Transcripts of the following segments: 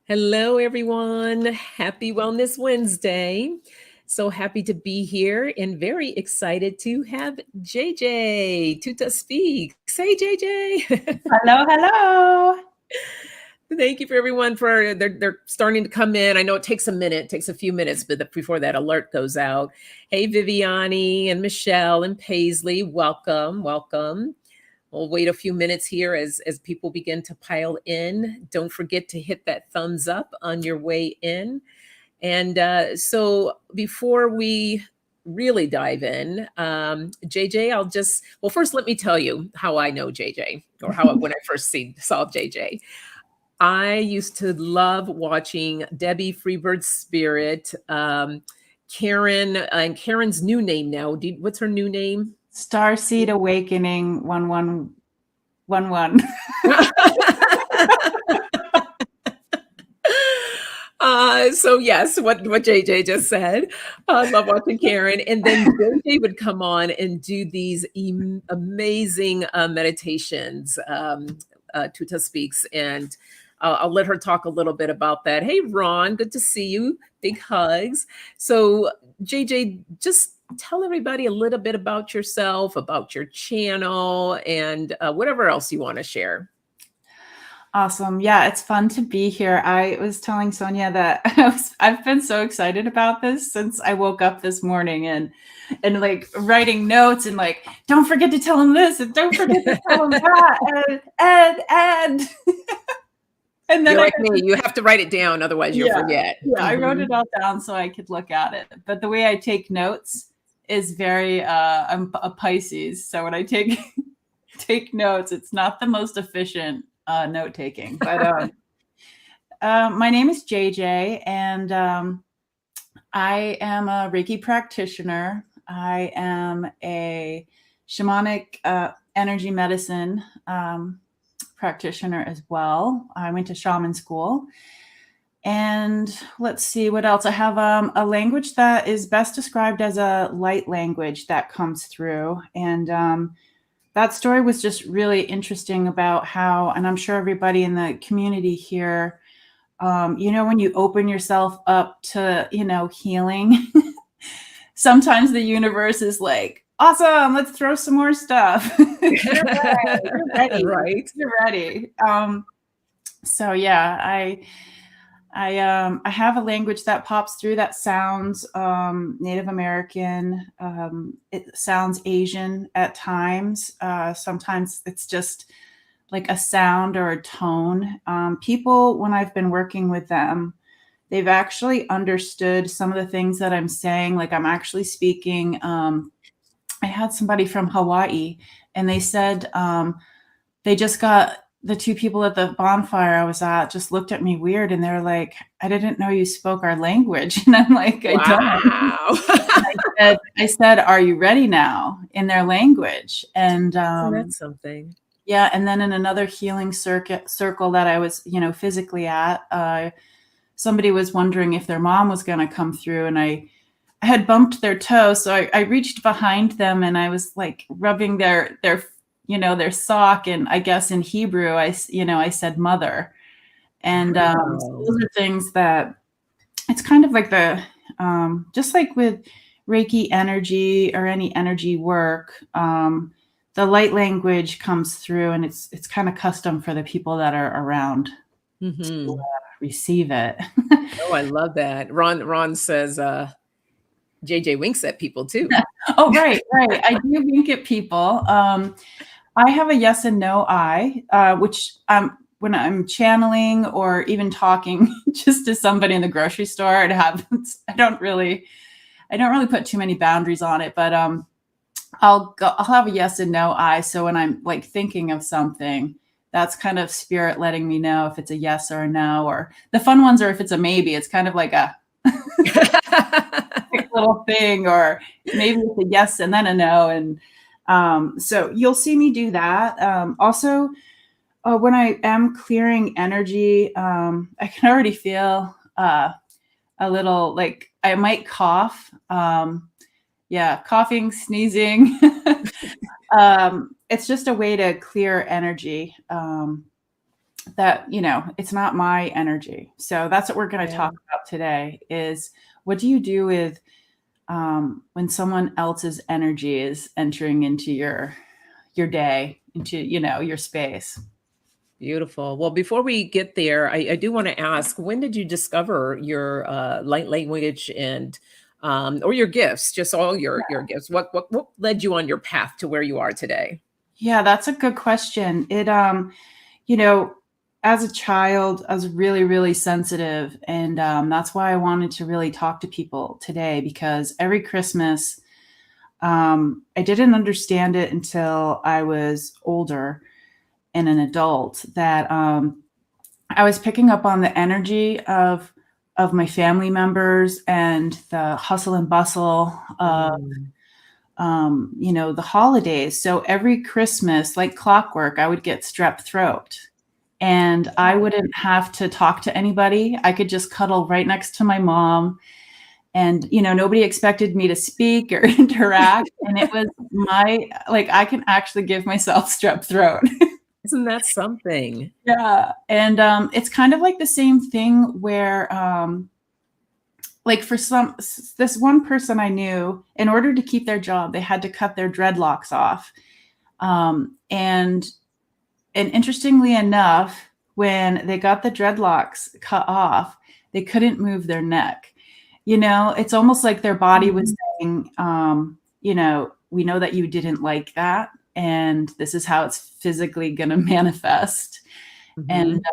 Hello, everyone. Happy Wellness Wednesday. So happy to be here and very excited to have JJ Tutah speaks. Hey, JJ. Hello, hello. Thank you for everyone for they're starting to come in. I know it takes a minute, takes a few minutes, but before that alert goes out. Hey, Viviani and Michelle and Paisley, welcome, welcome. We'll wait a few minutes here as people begin to pile in. Don't forget to hit that thumbs up on your way in. And so before we really dive in, JJ, well, first let me tell you how I know JJ or when I first saw JJ. I used to love watching Debbie Freebird's Spirit, Karen, and Karen's new name now. What's her new name? Starseed Awakening 1111. So yes, what JJ just said. I love watching Karen, and then JJ would come on and do these amazing meditations. Tutah speaks, and I'll let her talk a little bit about that. Hey, Ron, good to see you. Big hugs. So JJ, just tell everybody a little bit about yourself, about your channel, and whatever else you want to share. Awesome. Yeah, it's fun to be here. I was telling Sonia that I've been so excited about this since I woke up this morning and like writing notes and like, don't forget to tell him this and don't forget to tell him that and and then you're like me, you have to write it down, otherwise you'll forget. Yeah, I wrote it all down so I could look at it. But the way I take notes is very I'm a Pisces. So when I take notes, it's not the most efficient note taking. But my name is JJ, and I am a Reiki practitioner. I am a shamanic energy medicine practitioner as well. I went to shaman school. And let's see what else. I have a language that is best described as a light language that comes through. And that story was just really interesting about how, and I'm sure everybody in the community here, when you open yourself up to, healing, sometimes the universe is like, awesome, let's throw some more stuff. You're ready. Right. You're ready. So yeah, I have a language that pops through that sounds Native American. It sounds Asian at times. Sometimes it's just like a sound or a tone. People, when I've been working with them, they've actually understood some of the things that I'm saying. Like I'm actually speaking. I had somebody from Hawaii, and they said they just got the two people at the bonfire I was at just looked at me weird, and they're like, I didn't know you spoke our language. And I'm like, I don't. I said, are you ready now, in their language? And that's something. Yeah. And then in another healing circle that I was, physically at, somebody was wondering if their mom was going to come through, and I had bumped their toe. So I reached behind them and I was like rubbing their sock. And I guess in Hebrew, I said mother. And so those are things that it's kind of like just like with Reiki energy or any energy work, the light language comes through, and it's kind of custom for the people that are around to receive it. Oh, I love that. Ron says, JJ winks at people too. Oh, right. I do wink at people. I have a yes and no eye, which when I'm channeling or even talking just to somebody in the grocery store, I don't really put too many boundaries on it, but I'll have a yes and no eye. So when I'm like thinking of something, that's kind of spirit letting me know if it's a yes or a no. Or the fun ones are if it's a maybe. It's kind of like a little thing, or maybe it's a yes and then a no. And so you'll see me do that. Also, when I am clearing energy, I can already feel a little like I might cough. Coughing, sneezing. It's just a way to clear energy. that, it's not my energy. So that's what we're going to Yeah. talk about today is, what do you do with when someone else's energy is entering into your day, into, your space? Beautiful. Well, before we get there, I do want to ask, when did you discover your light language and or your gifts, just all your gifts? What led you on your path to where you are today? Yeah, that's a good question. You know, as a child, I was really, really sensitive. And that's why I wanted to really talk to people today, because every Christmas, I didn't understand it until I was older and an adult, that I was picking up on the energy of my family members and the hustle and bustle of Mm. the holidays. So every Christmas, like clockwork, I would get strep throat, and I wouldn't have to talk to anybody. I could just cuddle right next to my mom, and nobody expected me to speak or interact. And it was I can actually give myself strep throat. Isn't that something? Yeah. And it's kind of like the same thing where like for this one person I knew, in order to keep their job, they had to cut their dreadlocks off. And interestingly enough, when they got the dreadlocks cut off, they couldn't move their neck. It's almost like their body was saying, we know that you didn't like that, and this is how it's physically going to manifest. And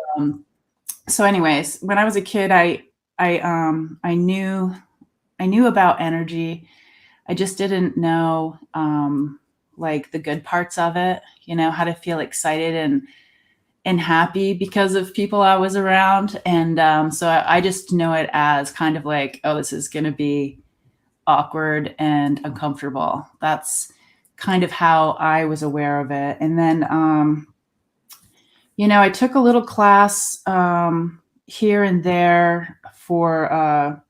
so anyways, when I was a kid, I knew about energy. I just didn't know like the good parts of it, how to feel excited and happy because of people I was around. And so I just know it as kind of like, oh, this is going to be awkward and uncomfortable. That's kind of how I was aware of it. And then I took a little class here and there for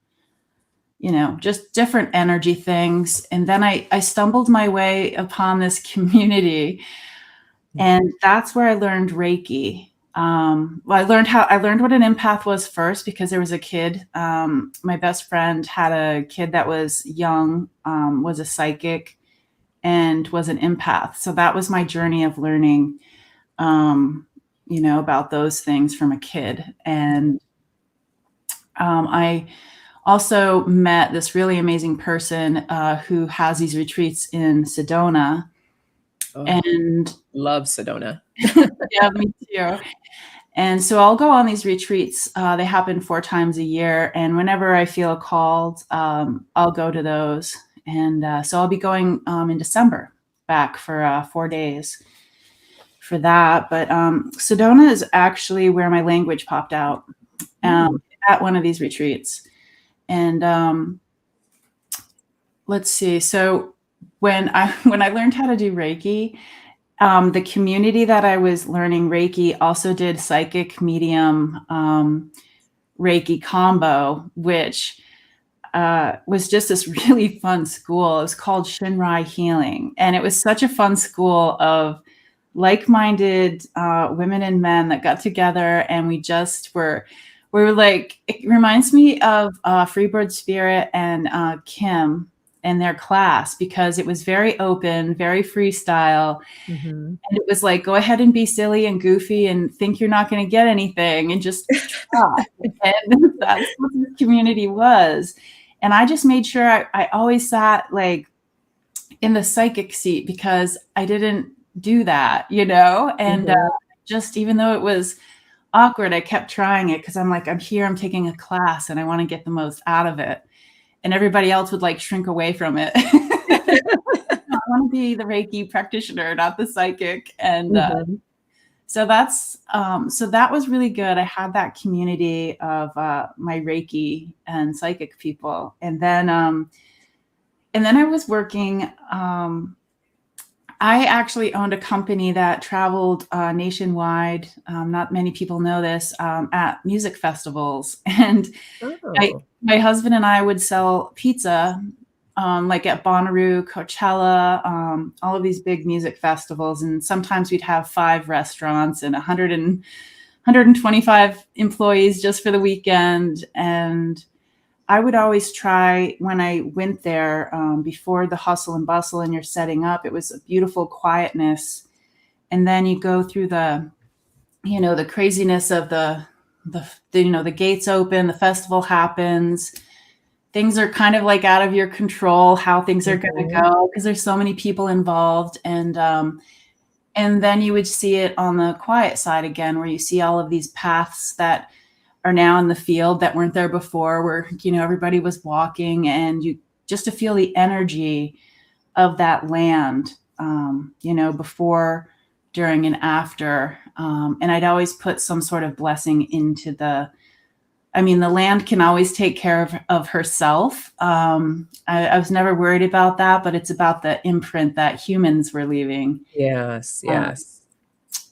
just different energy things. And then I stumbled my way upon this community, and that's where I learned Reiki. I learned what an empath was first, because there was a kid. My best friend had a kid that was young, was a psychic, and was an empath. So that was my journey of learning, about those things from a kid. And I also met this really amazing person who has these retreats in Sedona. Oh, And love Sedona. yeah, me too. And so I'll go on these retreats. They happen 4 times a year. And whenever I feel called, I'll go to those. And so I'll be going in December back for 4 days for that. But Sedona is actually where my language popped out at one of these retreats. And let's see. So when I learned how to do Reiki, the community that I was learning Reiki also did psychic medium Reiki combo, which was just this really fun school. It was called Shinrai Healing. And it was such a fun school of like-minded women and men that got together, and we just were like, it reminds me of Freebird Spirit and Kim in their class, because it was very open, very freestyle. And it was like, go ahead and be silly and goofy and think you're not going to get anything, and just try. And that's what this community was. And I just made sure I always sat like in the psychic seat, because I didn't do that, and just, even though it was awkward, I kept trying it, because I'm like, I'm here, I'm taking a class, and I want to get the most out of it. And everybody else would like shrink away from it. I want to be the Reiki practitioner, not the psychic. And so that was really good. I had that community of my Reiki and psychic people. And then I was working. I actually owned a company that traveled nationwide. Not many people know this, at music festivals. And my husband and I would sell pizza, like at Bonnaroo, Coachella, all of these big music festivals. And sometimes we'd have 5 restaurants and 100 125 employees just for the weekend. And I would always try, when I went there, before the hustle and bustle and you're setting up, it was a beautiful quietness. And then you go through the, the craziness of the gates open, the festival happens. Things are kind of like out of your control, how things are going to go, because there's so many people involved. And then you would see it on the quiet side again, where you see all of these paths that are now in the field that weren't there before, where, everybody was walking, and you just to feel the energy of that land, before, during, and after. And I'd always put some sort of blessing into the land can always take care of herself. I was never worried about that, but it's about the imprint that humans were leaving. Yes.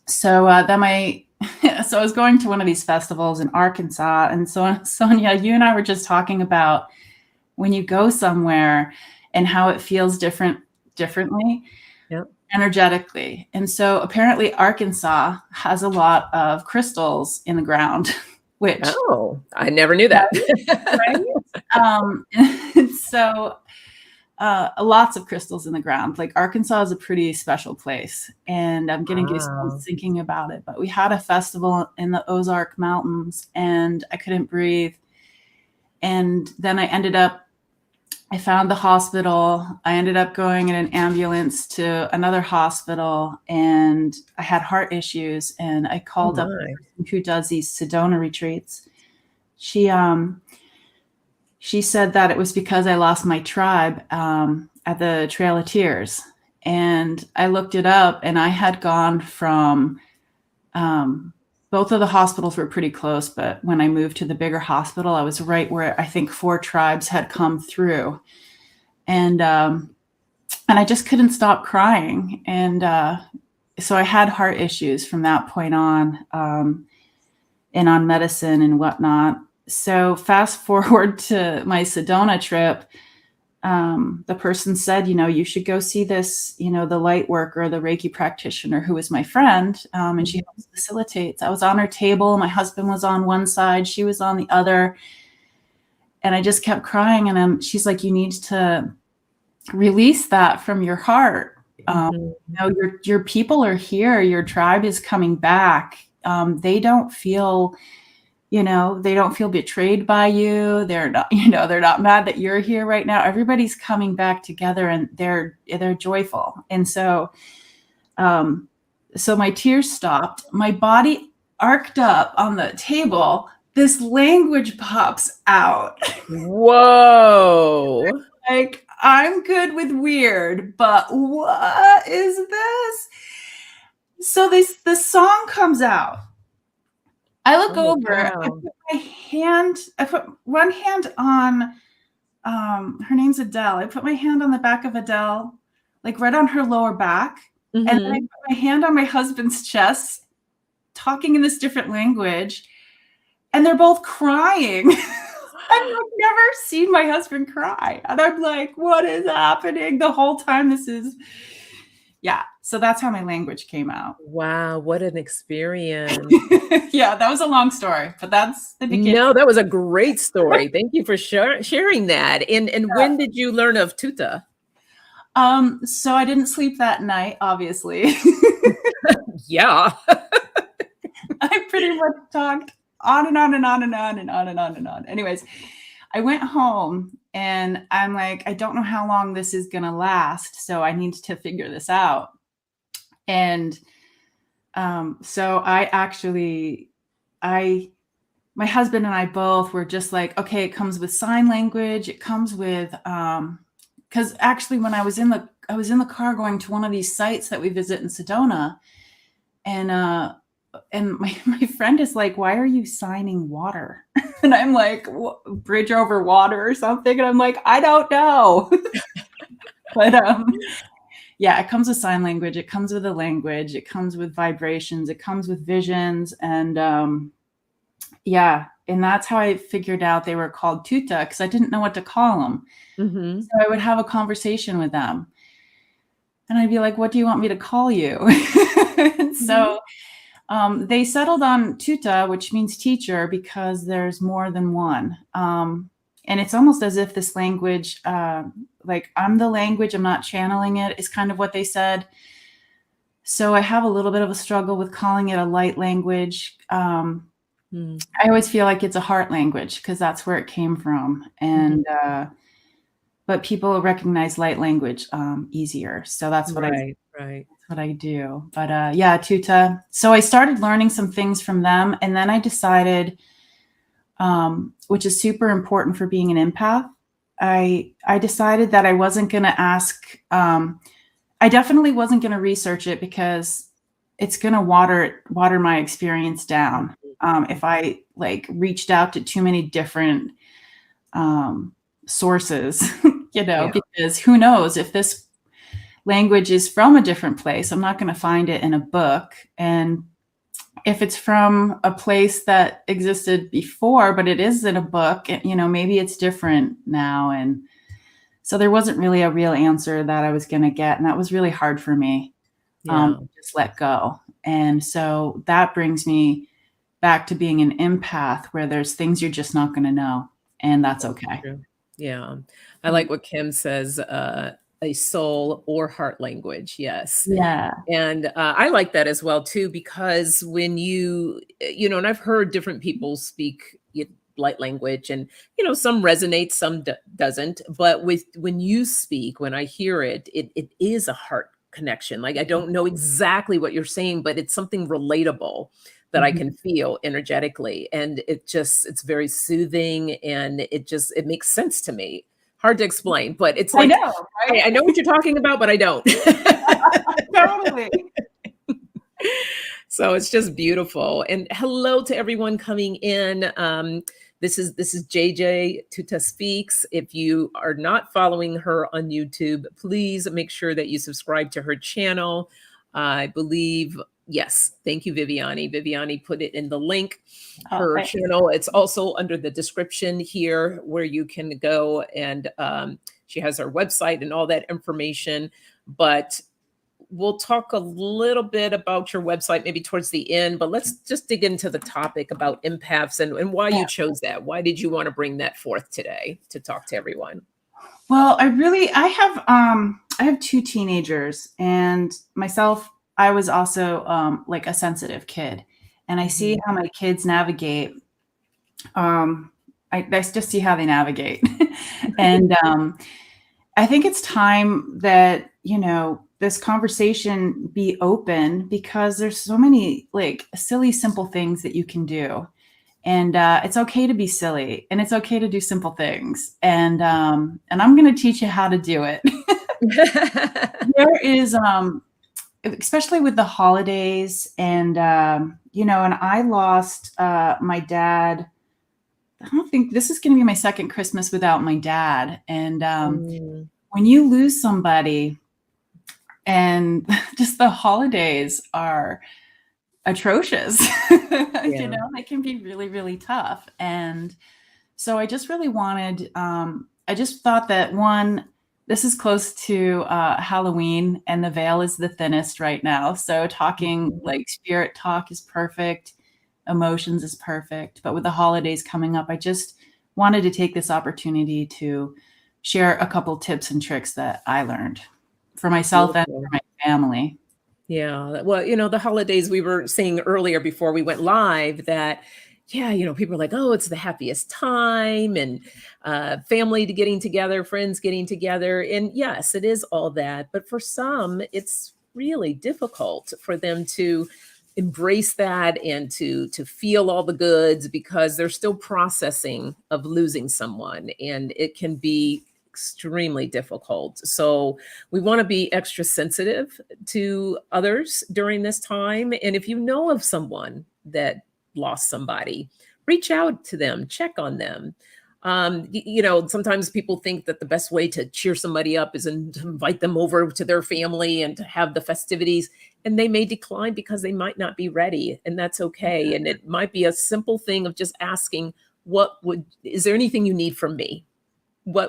So then so I was going to one of these festivals in Arkansas, and so Sonia, you and I were just talking about when you go somewhere and how it feels differently, energetically. And so apparently Arkansas has a lot of crystals in the ground. Which, I never knew that. Right? So lots of crystals in the ground. Like, Arkansas is a pretty special place, and I'm getting goosebumps thinking about it. But we had a festival in the Ozark Mountains, and I couldn't breathe. And then I found the hospital. I ended up going in an ambulance to another hospital, and I had heart issues, and I called up the person who does these Sedona retreats. She said that it was because I lost my tribe at the Trail of Tears. And I looked it up, and I had gone from both of the hospitals were pretty close, but when I moved to the bigger hospital, I was right where I think 4 tribes had come through. And I just couldn't stop crying. And so I had heart issues from that point on, and on medicine and whatnot. So fast forward to my Sedona trip, the person said, you should go see this, the light worker, the Reiki practitioner, who was my friend. And she helps facilitate. I was on her table. My husband was on one side. She was on the other. And I just kept crying. And she's like, you need to release that from your heart. Your people are here. Your tribe is coming back. They don't feel betrayed by you. They're not, they're not mad that you're here right now. Everybody's coming back together, and they're joyful. And so my tears stopped. My body arced up on the table. This language pops out. Whoa. Like, I'm good with weird, but what is this? So the song comes out. I look over. Wow. I put one hand on, her name's Adele. I put my hand on the back of Adele, like right on her lower back. And then I put my hand on my husband's chest, talking in this different language. And they're both crying. I've never seen my husband cry. And I'm like, what is happening the whole time? So that's how my language came out. Wow, what an experience. Yeah, that was a long story, but that's the beginning. No, that was a great story. Thank you for sharing that. And when did you learn of Tutah? So I didn't sleep that night, obviously. Yeah. I pretty much talked on and on and on and on and on and on and on. Anyways, I went home, and I'm like, I don't know how long this is going to last, so I need to figure this out. And so my husband and I both were just like, okay, it comes with sign language. It comes with, because actually when I was in the car going to one of these sites that we visit in Sedona, and my friend is like, why are you signing water? And I'm like, bridge over water or something. And I'm like, I don't know. But yeah, it comes with sign language. It comes with a language. It comes with vibrations. It comes with visions. And and that's how I figured out they were called Tutah, because I didn't know what to call them. So I would have a conversation with them. And I'd be like, what do you want me to call you? And so They settled on Tutah, which means teacher, because there's more than one. And it's almost as if this language, like I'm the language, I'm not channeling it, is kind of what they said. So I have a little bit of a struggle with calling it a light language. I always feel like it's a heart language because that's where it came from. And but people recognize light language easier. So that's what right. that's what I do. But yeah, Tutah. So I started learning some things from them, and then I decided, which is super important for being an empath, I decided that I wasn't going to ask. I definitely wasn't going to research it because it's going to water my experience down. If I like reached out to too many different sources, because who knows if this language is from a different place. I'm not going to find it in a book. And if it's from a place that existed before, but it is in a book, maybe it's different now. And so there wasn't really a real answer that I was going to get. And that was really hard for me. Just let go. And so that brings me back to being an empath, where there's things you're just not going to know. And that's okay. True. Yeah. I like what Kim says, a soul or heart language. Yes. Yeah. And I like that as well, too, because when and I've heard different people speak light language, and, some resonate, some doesn't. But when you speak, when I hear it, it is a heart connection. Like, I don't know exactly what you're saying, but it's something relatable that I can feel energetically. And it's very soothing, and it makes sense to me. Hard to explain, but it's like, I know, right? I know what you're talking about, but I don't. Totally. So it's just beautiful. And hello to everyone coming in. This is JJ Tutah Speaks. If you are not following her on YouTube, please make sure that you subscribe to her channel. I believe, yes, thank you, Viviani. Viviani put it in the link. Her channel, it's also under the description here, where you can go, and she has her website and all that information. But we'll talk a little bit about your website maybe towards the end, but let's just dig into the topic about empaths and why you chose that. Why did you want to bring that forth today to talk to everyone? Well, I have two teenagers, and myself, I was also like a sensitive kid, and I see how my kids navigate. I just see how they navigate. And I think it's time that, this conversation be open, because there's so many like silly, simple things that you can do. And it's okay to be silly, and it's okay to do simple things. And I'm going to teach you how to do it. There is, especially with the holidays, and, and I lost my dad. I don't think this is going to be my second Christmas without my dad. And when you lose somebody, and just the holidays are atrocious, they can be really, really tough. And so I just really wanted, I just thought that this is close to Halloween, and the veil is the thinnest right now. So talking like spirit talk is perfect. Emotions is perfect. But with the holidays coming up, I just wanted to take this opportunity to share a couple tips and tricks that I learned for myself and for my family. Yeah. Well, the holidays, we were saying earlier before we went live that, people are like, oh, it's the happiest time, and family getting together, friends getting together. And yes, it is all that. But for some, it's really difficult for them to embrace that and to feel all the goods, because they're still processing of losing someone, and it can be extremely difficult. So we want to be extra sensitive to others during this time. And if you know of someone that lost somebody, reach out to them, check on them. Sometimes people think that the best way to cheer somebody up is to invite them over to their family and to have the festivities, and they may decline because they might not be ready, and that's okay. And it might be a simple thing of just asking, is there anything you need from me?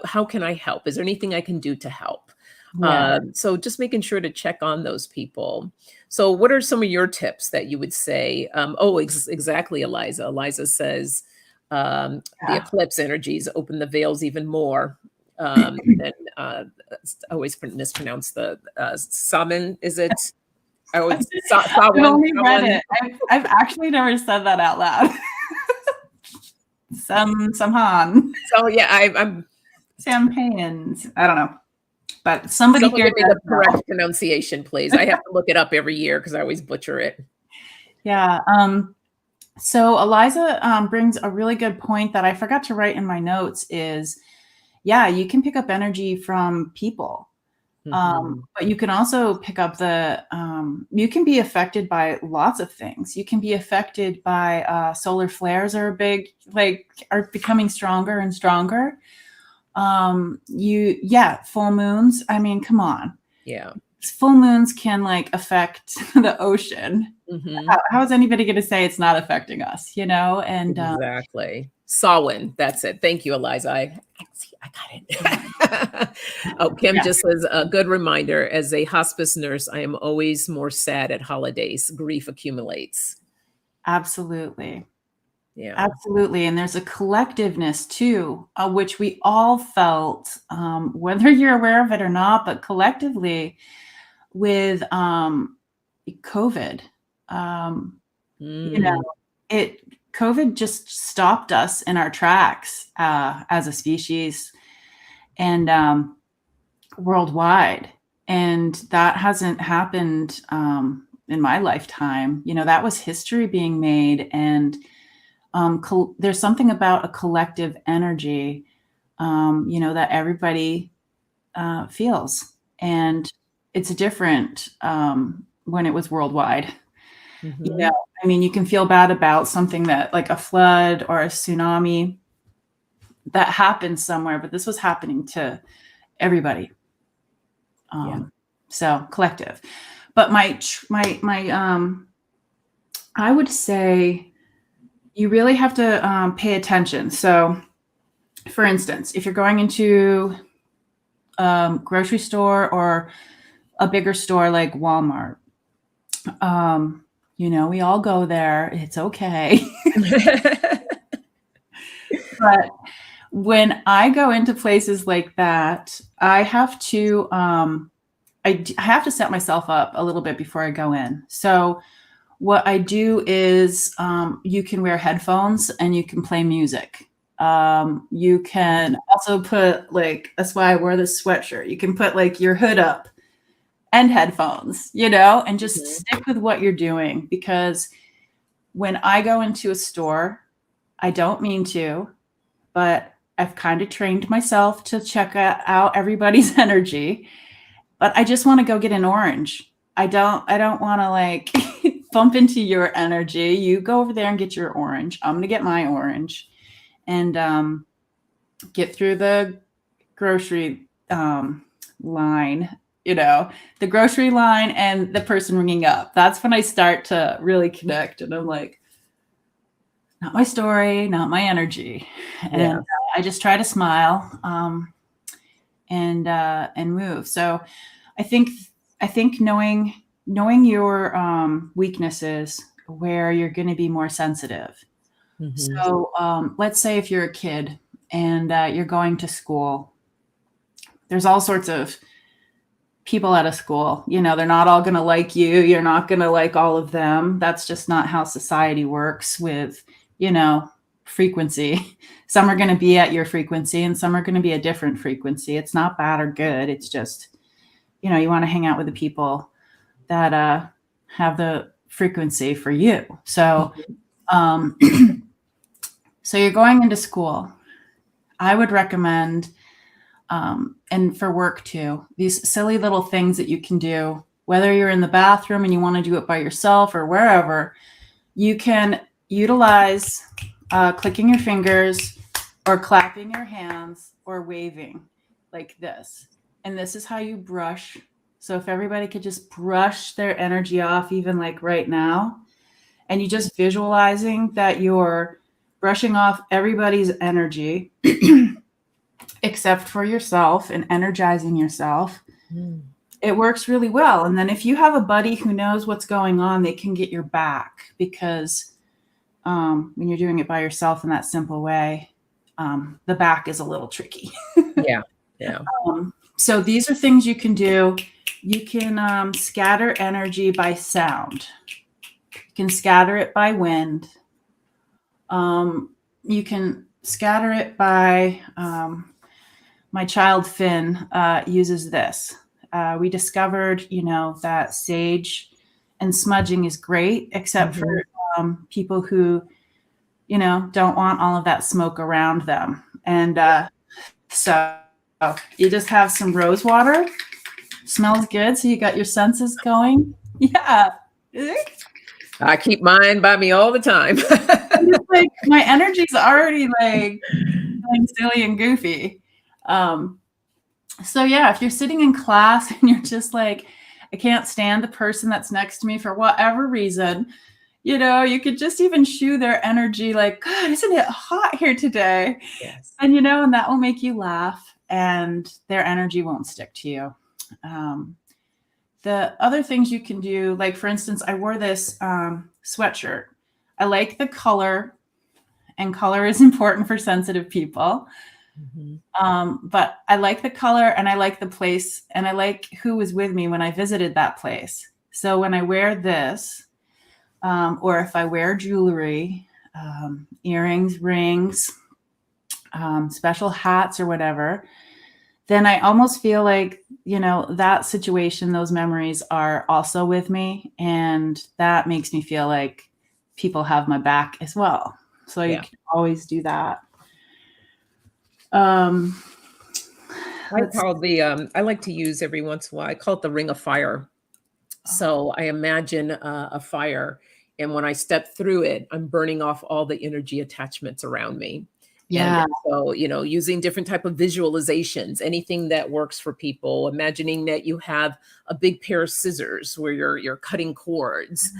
How can I help? Is there anything I can do to help? Yeah. So just making sure to check on those people. So what are some of your tips that you would say? Exactly, Eliza. Eliza says the Yeah. eclipse energies open the veils even more. And I always mispronounce the Saman, is it? I always I've Sawan, only read Sawan. it. I've actually never said that out loud. Samhan. So yeah, I'm Champagnes. I don't know. But somebody someone here give me does the know. correct pronunciation, please. I have to look it up every year because I always butcher it. Yeah. So Eliza brings a really good point that I forgot to write in my notes is, yeah, you can pick up energy from people. Mhm. But you can also pick up you can be affected by lots of things. You can be affected by solar flares are are becoming stronger and stronger. Full moons. I mean, come on. Yeah. Full moons can like affect the ocean. Mhm. How is anybody going to say it's not affecting us, And Exactly. Samhain, that's it. Thank you, Eliza. I got it. Oh, Kim yeah, just says, a good reminder, as a hospice nurse, I am always more sad at holidays. Grief accumulates. absolutely. Yeah. Absolutely. And there's a collectiveness too, which we all felt, whether you're aware of it or not, but collectively with COVID, you know, Mm. COVID just stopped us in our tracks as a species and worldwide. And that hasn't happened in my lifetime. That was history being made. And there's something about a collective energy, that everybody feels. And it's different when it was worldwide. Mhm. I mean, you can feel bad about something that like a flood or a tsunami that happened somewhere, but this was happening to everybody. Yeah. So collective. But I would say you really have to pay attention. So, for instance, if you're going into grocery store or a bigger store like Walmart, we all go there. It's okay. But when I go into places like that, I have to I have to set myself up a little bit before I go in. So what I do is you can wear headphones and you can play music. You can also put that's why I wear this sweatshirt. You can put like your hood up and headphones, and just Mhm. stick with what you're doing. Because when I go into a store, I don't mean to, but I've kind of trained myself to check out everybody's energy. But I just want to go get an orange. I don't want to like bump into your energy. You go over there and get your orange. I'm going to get my orange and get through the grocery line, the grocery line and the person ringing up. That's when I start to really connect. And I'm like, not my story, not my energy. Yeah. And I just try to smile and move. So I think knowing your weaknesses, where you're going to be more sensitive. Mhm. So let's say if you're a kid and you're going to school, there's all sorts of people at a school. They're not all going to like you. You're not going to like all of them. That's just not how society works with, frequency. Some are going to be at your frequency and some are going to be a different frequency. It's not bad or good. It's just, you want to hang out with the people that have the frequency for you. So, so you're going into school. I would recommend, and for work too, these silly little things that you can do, whether you're in the bathroom and you want to do it by yourself or wherever, you can utilize clicking your fingers or clapping your hands or waving like this. And this is how you brush. So if everybody could just brush their energy off, even like right now, and you just visualizing that you're brushing off everybody's energy except for yourself and energizing yourself. Mm. it works really well. And then if you have a buddy who knows what's going on, they can get your back, because when you're doing it by yourself in that simple way, the back is a little tricky. Yeah. Yeah. So these are things you can do. You can scatter energy by sound. You can scatter it by wind. You can scatter it by, my child Finn uses this. We discovered, that sage and smudging is great, except for people who, don't want all of that smoke around them. And so you just have some rose water. Smells good. So you got your senses going. Yeah. I keep mine by me all the time. Like my energy's already like feeling silly and goofy. So yeah, if you're sitting in class and you're just like, I can't stand the person that's next to me for whatever reason, you could just even shoo their energy like, God, isn't it hot here today? Yes. And, and that will make you laugh and their energy won't stick to you. The other things you can do, like for instance, I wore this sweatshirt. I like the color, and color is important for sensitive people. But I like the color, and I like the place, and I like who was with me when I visited that place. So when I wear this, or if I wear jewelry, earrings, rings, special hats or whatever, then I almost feel like, that situation, those memories are also with me. And that makes me feel like people have my back as well. So you can always do that. I like to use every once in a while, I call it the ring of fire. So I imagine a fire, and when I step through it, I'm burning off all the energy attachments around me. Yeah. And so, using different type of visualizations, anything that works for people, imagining that you have a big pair of scissors where you're cutting cords.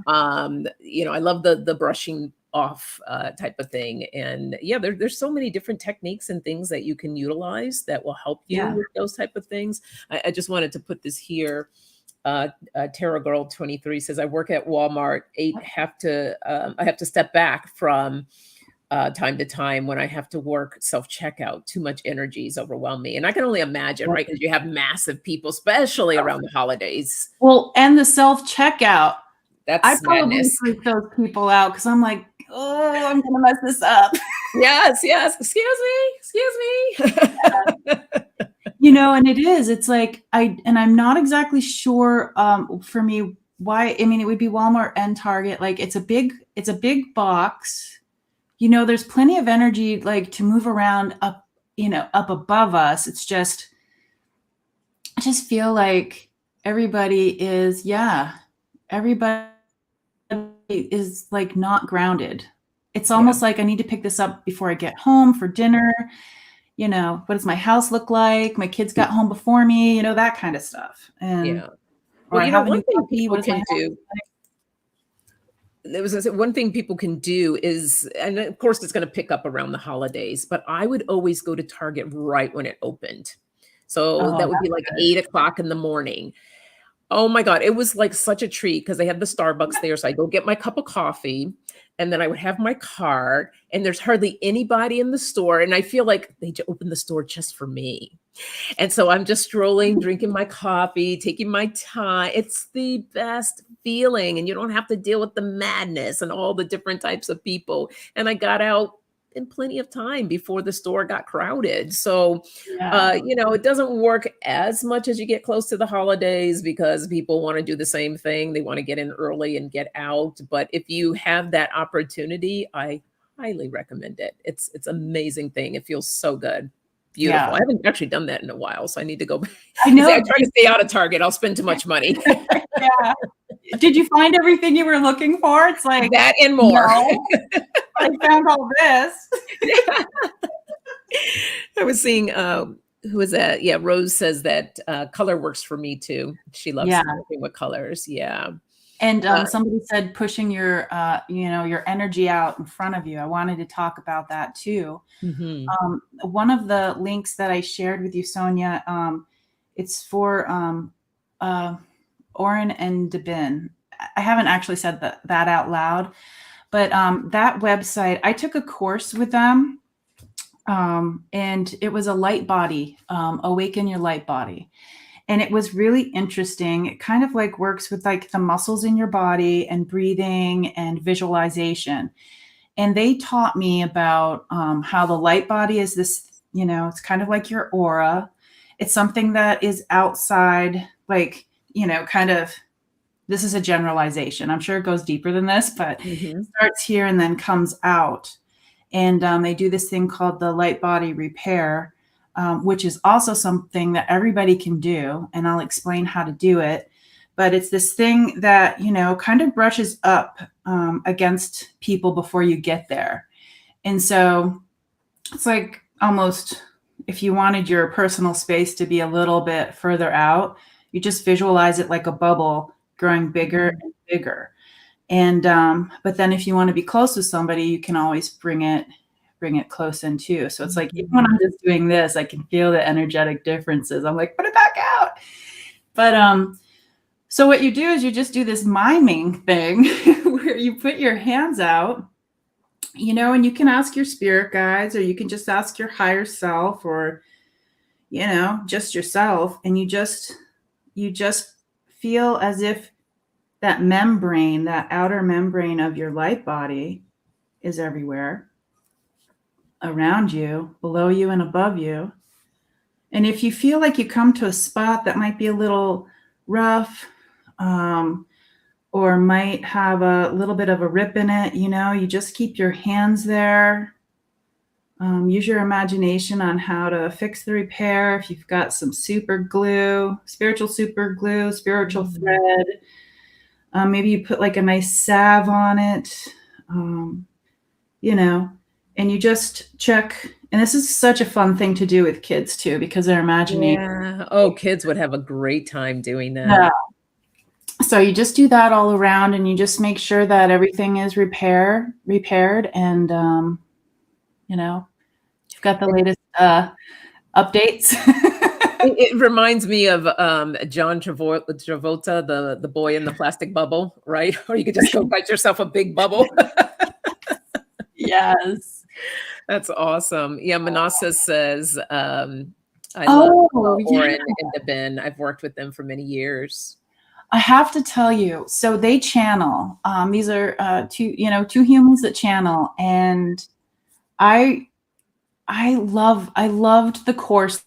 I love the brushing off type of thing. And there's so many different techniques and things that you can utilize that will help you with those type of things. I just wanted to put this here. Terra Girl 23 says, I work at Walmart. I have to step back from time to time when I have to work self-checkout. Too much energy is overwhelming me. And I can only imagine, right? Because you have massive people, especially around the holidays. Well, and the self-checkout. That's I probably madness. freak those people out because I'm like, oh, I'm going to mess this up. Yes. Excuse me. And it is, it's like, I'm not exactly sure for me why. I mean, it would be Walmart and Target. Like it's a big box. There's plenty of energy like to move around up above us. It's just, I just feel like everybody is like not grounded. It's almost like I need to pick this up before I get home for dinner. What does my house look like? My kids got home before me, that kind of stuff. And one thing people can do. One thing people can do is, and of course it's going to pick up around the holidays, but I would always go to Target right when it opened. So that would be like 8:00 in the morning. Oh my God. It was like such a treat because they had the Starbucks there. So I go get my cup of coffee, and then I would have my card, and there's hardly anybody in the store. And I feel like they opened the store just for me. And so I'm just strolling, drinking my coffee, taking my time. It's the best feeling. And you don't have to deal with the madness and all the different types of people. And I got out in plenty of time before the store got crowded. So, it doesn't work as much as you get close to the holidays because people want to do the same thing. They want to get in early and get out. But if you have that opportunity, I highly recommend it. It's amazing thing. It feels so good. Beautiful. I haven't actually done that in a while, so I need to go back. I know. I try to stay out of Target. I'll spend too much money. Did you find everything you were looking for? It's like that and more. No, I found all this. I was seeing who is that? Yeah, Rose says that color works for me too. She loves working with colors. Yeah. And somebody said pushing your your energy out in front of you. I wanted to talk about that too. One of the links that I shared with you, Sonia, It's for Oren and Debin. I haven't actually said that out loud, but that website, I took a course with them, and it was a light body, awaken your light body. And it was really interesting. It kind of like works with like the muscles in your body and breathing and visualization. And they taught me about how the light body is this, it's kind of like your aura. It's something that is outside, like, kind of, this is a generalization. I'm sure it goes deeper than this, but it starts here and then comes out. And they do this thing called the light body repair, which is also something that everybody can do. And I'll explain how to do it. But it's this thing that, kind of brushes up against people before you get there. And so it's like almost if you wanted your personal space to be a little bit further out, you just visualize it like a bubble growing bigger and bigger. And but then if you want to be close with somebody, you can always bring it close in too. So it's like even when I'm just doing this, I can feel the energetic differences. I'm like, put it back out. But so what you do is you just do this miming thing where you put your hands out, and you can ask your spirit guides, or you can just ask your higher self, or just yourself, and you just feel as if that membrane, that outer membrane of your light body is everywhere around you, below you, and above you. And if you feel like you come to a spot that might be a little rough, or might have a little bit of a rip in it, you just keep your hands there. Use your imagination on how to fix the repair. If you've got some super glue, spiritual thread, maybe you put like a nice salve on it, and you just check. And this is such a fun thing to do with kids too, because their imagination. Yeah. Oh, kids would have a great time doing that. Yeah. So you just do that all around, and you just make sure that everything is repaired, and you've got the latest updates. It reminds me of John Travolta, the boy in the plastic bubble, right? Or you could just go bite yourself a big bubble. Yes. That's awesome. Yeah, Manasa says, I love Oren and Debin. I've worked with them for many years. I have to tell you, so they channel. These are two humans that channel, and I loved the course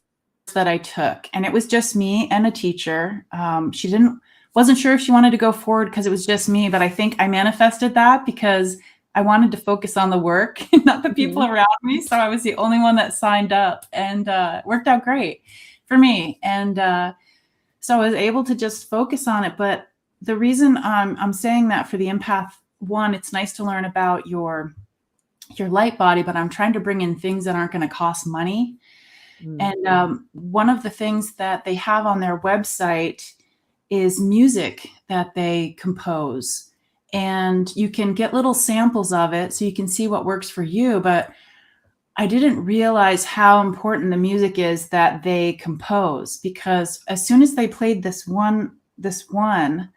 that I took, and it was just me and a teacher. She wasn't sure if she wanted to go forward because it was just me, but I think I manifested that because I wanted to focus on the work, not the people around me. So I was the only one that signed up, and it worked out great for me. And so I was able to just focus on it. But the reason I'm saying that for the empath, one, it's nice to learn about your light body, but I'm trying to bring in things that aren't going to cost money. And one of the things that they have on their website is music that they compose. And you can get little samples of it so you can see what works for you. But I didn't realize how important the music is that they compose, because as soon as they played this one,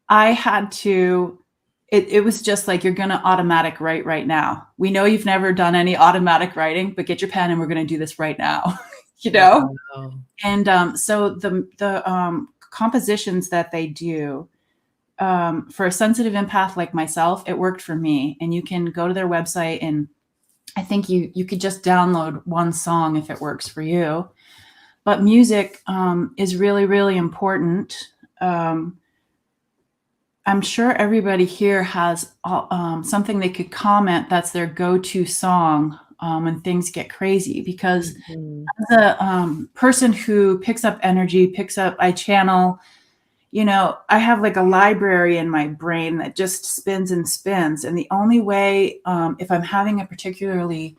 I had to, it was just like, you're going to automatic write right now. We know you've never done any automatic writing, but get your pen and we're going to do this right now, Wow. And so the compositions that they do, for a sensitive empath like myself, it worked for me. And you can go to their website, and I think you could just download one song if it works for you. But music is really, really important. I'm sure everybody here has something they could comment that's their go-to song when things get crazy. Because as a person who picks up energy, I channel, I have like a library in my brain that just spins and spins. And the only way, if I'm having a particularly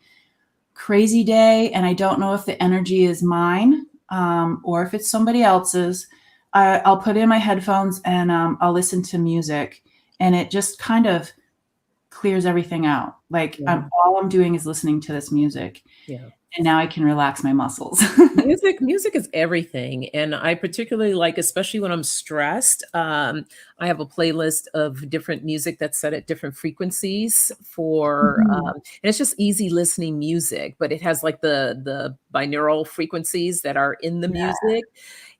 crazy day and I don't know if the energy is mine or if it's somebody else's, I'll put in my headphones and I'll listen to music, and it just kind of clears everything out. Like Yeah. all I'm doing is listening to this music, Yeah. and now I can relax my muscles. Music is everything, and I particularly like, especially when I'm stressed, I have a playlist of different music that's set at different frequencies for, Mhm. and it's just easy listening music, but it has, like, the binaural frequencies that are in the Yeah. music,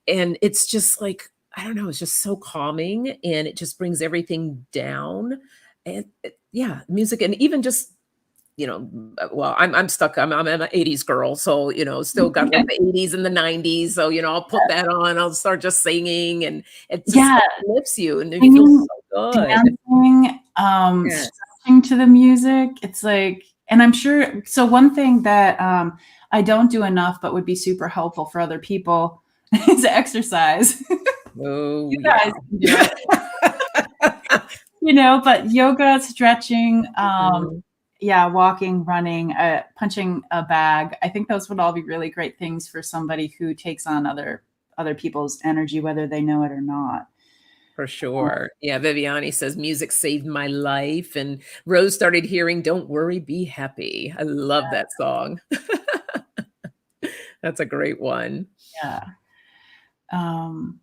and it's just, like, I don't know, it's just so calming, and it just brings everything down, and yeah, music and even just well, I'm stuck. I'm an '80s girl, so still got like the '80s and the '90s. So I'll put that on. I'll start just singing, and it just Yeah, lifts you, and you feel singing, so good. dancing, Yeah, stretching to the music. It's like, and I'm sure. So one thing that I don't do enough, but would be super helpful for other people, is exercise. oh You yeah. guys can do it, but yoga, stretching, Mhm. yeah, walking, running, punching a bag. I think those would all be really great things for somebody who takes on other people's energy, whether they know it or not. For sure. Yeah, Viviani says music saved my life, and Rose started hearing "Don't Worry, Be Happy." I love that song. That's a great one. Yeah. Um,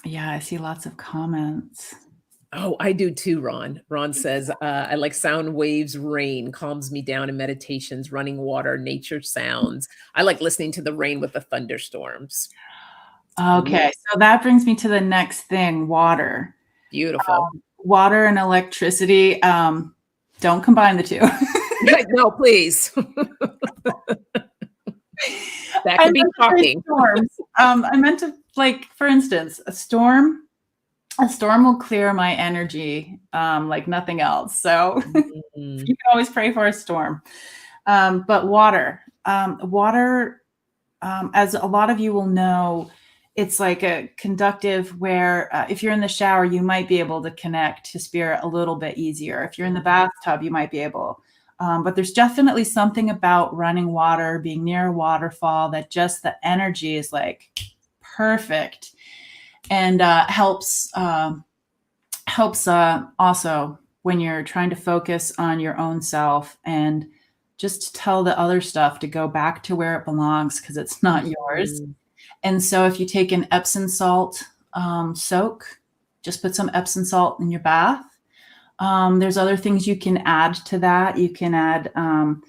yeah, I see lots of comments. Oh, I do too, Ron. Ron says, I like sound waves, rain calms me down in meditations, running water, nature sounds. I like listening to the rain with the thunderstorms. Ooh, Okay, so that brings me to the next thing, water. beautiful. Water and electricity, don't combine the two. No, please. That I could be meant to say shocking. storms. I meant to, like, for instance, a storm will clear my energy, like nothing else. So Mm, you can always pray for a storm. But water, as a lot of you will know, it's like a conductive where if you're in the shower, you might be able to connect to spirit a little bit easier. If you're in the bathtub, you might be able. But there's definitely something about running water, being near a waterfall, that just the energy is like perfect, and helps also when you're trying to focus on your own self and just tell the other stuff to go back to where it belongs, because it's not yours. mm, And so if you take an Epsom salt soak, just put some Epsom salt in your bath. There's other things you can add to that. You can add some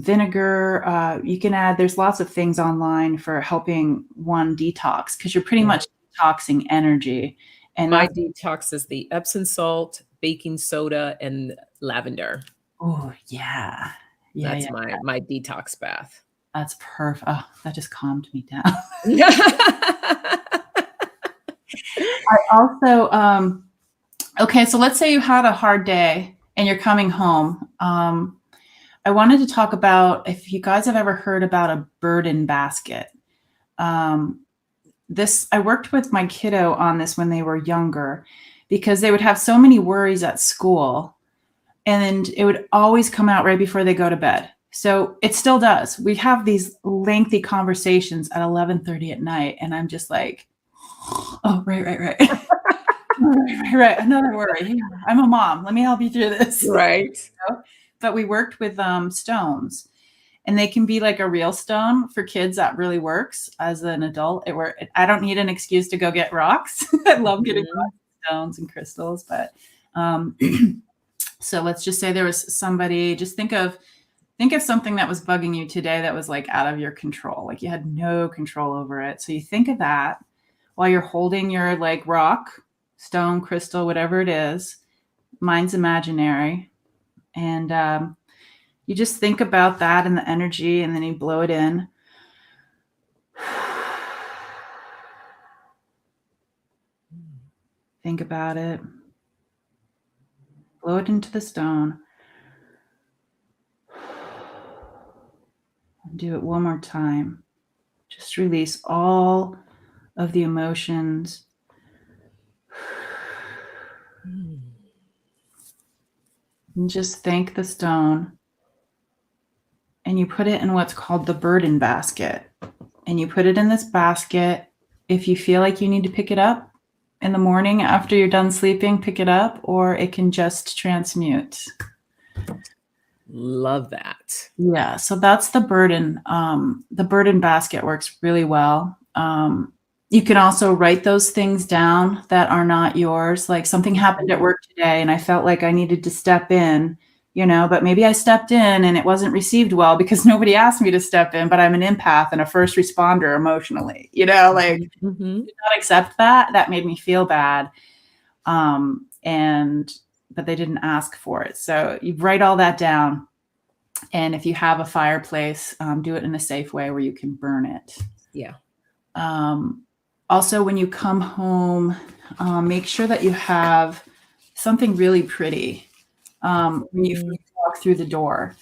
vinegar. There's lots of things online for helping one detox, because you're pretty yeah. much detoxing energy. And My that's, detox is the Epsom salt, baking soda, and lavender. oh, yeah. Yeah, That's yeah. my detox bath. That's perfect. Oh, that just calmed me down. I also, okay, so let's say you had a hard day and you're coming home. I wanted to talk about if you guys have ever heard about a burden basket. I worked with my kiddo on this when they were younger, because they would have so many worries at school, and it would always come out right before they go to bed. So it still does. We have these lengthy conversations at 11:30 at night, and I'm just like, oh, right, right, right. Right. Another worry. Yeah, I'm a mom. Let me help you through this. Right. But we worked with stones, and they can be like a real stone. For kids, that really works. As an adult, I don't need an excuse to go get rocks. I love getting Mhm. rocks, stones, and crystals. But so let's just say there was somebody. Just think of something that was bugging you today that was like out of your control, like you had no control over it. So you think of that while you're holding your like rock, stone, crystal, whatever it is. Mine's imaginary. And you just think about that and the energy, and then you blow it in. Think about it. Blow it into the stone. And do it one more time. Just release all of the emotions. And just thank the stone. And you put it in what's called the burden basket. And you put it in this basket. If you feel like you need to pick it up in the morning after you're done sleeping, pick it up, or it can just transmute. Love that. Yeah, so that's the burden. The burden basket works really well. You can also write those things down that are not yours. Like something happened at work today and I felt like I needed to step in, but maybe I stepped in and it wasn't received well because nobody asked me to step in, but I'm an empath and a first responder emotionally, like Mm-hmm. did not accept that. That made me feel bad. But they didn't ask for it. So you write all that down. And if you have a fireplace, do it in a safe way where you can burn it. Yeah. Also, when you come home, make sure that you have something really pretty when you first walk through the door.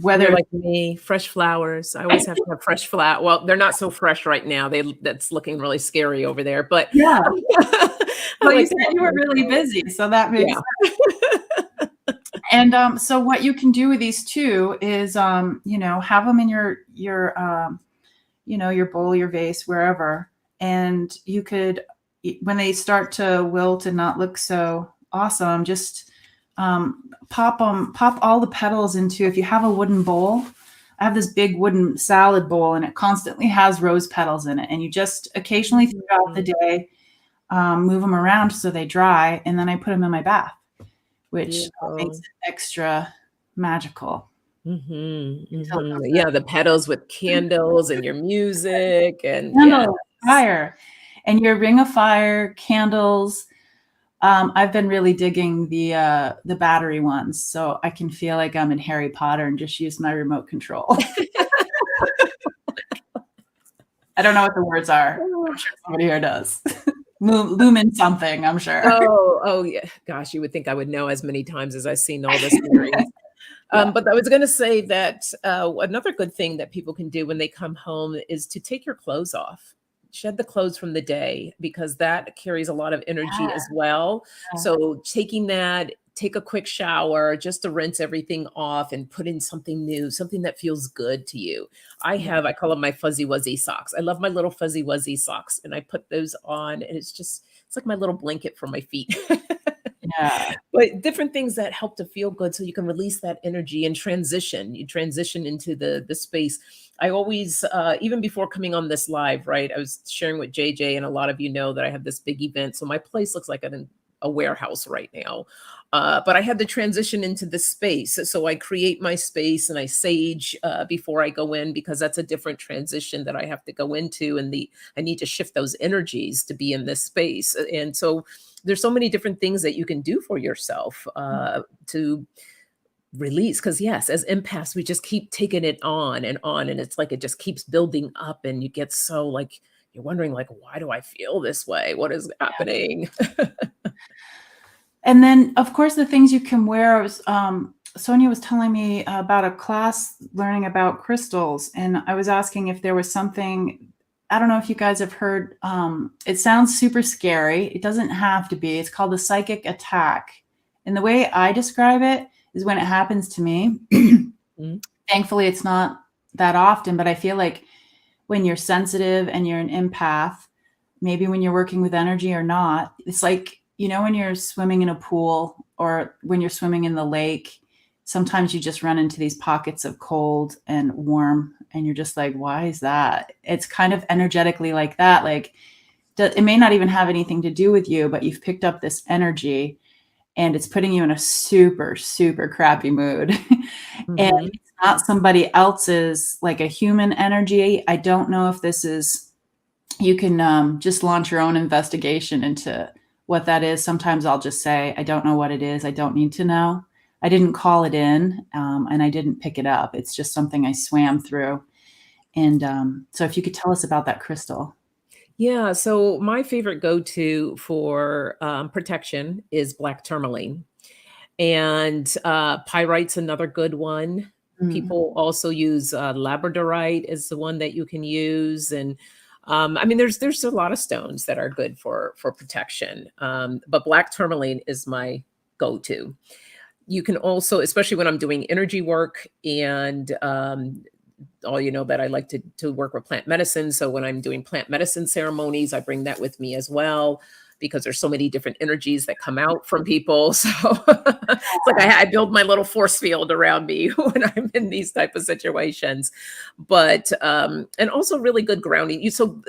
Whether You're like me, fresh flowers. I always have to have fresh flowers. Well, they're not so fresh right now. That's looking really scary over there. But yeah, well, like you said you were really busy, so that makes sense. And so what you can do with these too is, have them in your bowl, your vase, wherever. And you could, when they start to wilt and not look so awesome, just pop all the petals into, if you have a wooden bowl, I have this big wooden salad bowl and it constantly has rose petals in it. And you just occasionally throughout the day, move them around so they dry. And then I put them in my bath, which makes it extra magical. Mm-hmm, mm-hmm. Yeah, the petals with candles and your music and fire and your ring of fire candles. I've been really digging the battery ones, so I can feel like I'm in Harry Potter and just use my remote control. I don't know what the words are. I'm sure somebody here does. Lumen something, I'm sure. Oh yeah. Gosh, you would think I would know as many times as I've seen all this series. But I was going to say that another good thing that people can do when they come home is to take your clothes off. Shed the clothes from the day, because that carries a lot of energy as well. So taking that, take a quick shower just to rinse everything off and put in something new, something that feels good to you. I call them my fuzzy wuzzy socks. I love my little fuzzy wuzzy socks, and I put those on and it's like my little blanket for my feet. Yeah. But different things that help to feel good so you can release that energy and transition. You transition into the space. I always, even before coming on this live, right, I was sharing with JJ, and a lot of you know that I have this big event. So my place looks like a warehouse right now. But I had to transition into this space. So I create my space and I sage before I go in, because that's a different transition that I have to go into. And I need to shift those energies to be in this space. And so there's so many different things that you can do for yourself to release. Because yes, as empaths, we just keep taking it on. And it's like it just keeps building up, and you get so like, you're wondering like, why do I feel this way? What is happening? And then, of course, the things you can wear. Sonia was telling me about a class learning about crystals, and I was asking if there was something. I don't know if you guys have heard. It sounds super scary. It doesn't have to be. It's called a psychic attack, and the way I describe it is when it happens to me. Thankfully, it's not that often, but I feel like when you're sensitive and you're an empath, maybe when you're working with energy or not, it's like, when you're swimming in a pool or when you're swimming in the lake, sometimes you just run into these pockets of cold and warm, and you're just like, why is that? It's kind of energetically like that. Like, it may not even have anything to do with you, but you've picked up this energy and it's putting you in a super, super crappy mood. And it's not somebody else's, like a human energy. I don't know if this is, you can just launch your own investigation into what that is. Sometimes I'll just say, I don't know what it is. I don't need to know. I didn't call it in and I didn't pick it up. It's just something I swam through. And so if you could tell us about that crystal. Yeah, so my favorite go-to for protection is black tourmaline. And pyrite's another good one. People also use labradorite is the one that you can use. And I mean, there's a lot of stones that are good for protection. But black tourmaline is my go-to. You can also, especially when I'm doing energy work and all you know that I like to work with plant medicine. So when I'm doing plant medicine ceremonies, I bring that with me as well, because there's so many different energies that come out from people. So it's like I build my little force field around me when I'm in these type of situations. But and also really good grounding. So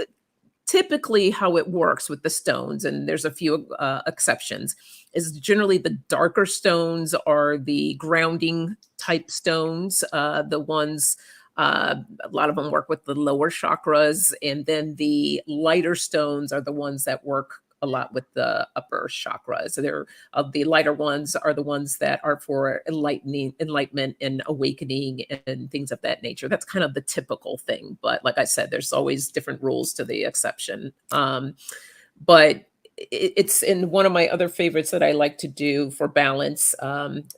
typically how it works with the stones, and there's a few exceptions, is generally the darker stones are the grounding type stones, the ones a lot of them work with the lower chakras, and then the lighter stones are the ones that work a lot with the upper chakras. So they're the lighter ones are the ones that are for enlightenment and awakening and things of that nature. That's kind of the typical thing. But like I said, there's always different rules to the exception. But it's in one of my other favorites that I like to do for balance.